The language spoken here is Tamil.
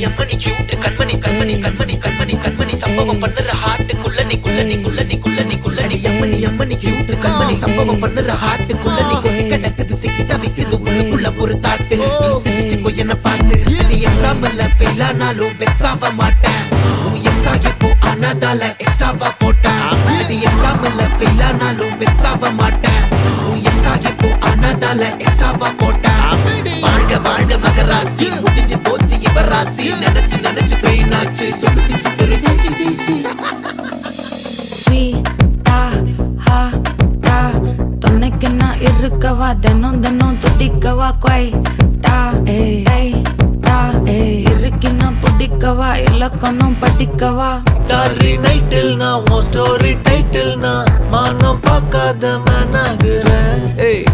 அம்மணி கியூட் கண்மணி கண்மணி கண்மணி கண்மணி கண்மணி சம்பவம் பண்ணுற ஹார்ட்டுக்குள்ள நீ குள்ள நீ குள்ள நீ குள்ள நீ குள்ள நீ அம்மணி அம்மணி கியூட் கண்மணி சம்பவம் பண்ணுற ஹார்ட்டுக்குள்ள நீ கொட்டி கிடக்குது சிக்கி தவிக்குது உள்ளுக்குள்ள ஒரு தாட்டு நீ சிரிச்சுக்கோ என்ன பார்த்து நீ எக்ஸாம்பிள் ஃபெயில் ஆனாலும் வெக்ஸ் ஆக மாட்டேன் உன் எக்ஸ் ஆகி போ ஆனாதால எக்ஸ்ட்ராவா போட்டேன் நீ எக்ஸாம்பிள் ஃபெயில் ஆனாலும் வெக்ஸ் ஆக மாட்டேன் உன் எக்ஸ் ஆகி போ ஆனாதால எக்ஸ்ட்ராவா போட்டேன் வாழ்க வாழ்க மகராசி முடிஞ்சு போச்சு இவ ராசி நினைச்சு நினைச்சு பெயினாச்சு சொல்லுடி சுத்தரு துணைக்கு நான் இருக்கவா தினம் தினம் துடிக்கவா குவைட்டா இருக்கினா பிடிக்கவா இலக்கணம் படிக்கவா ஸ்டாரி நைட்டில் நான் உன் ஸ்டோரி டைட்டில் நான் மானம் பார்க்காத மேன் ஆகுறேன்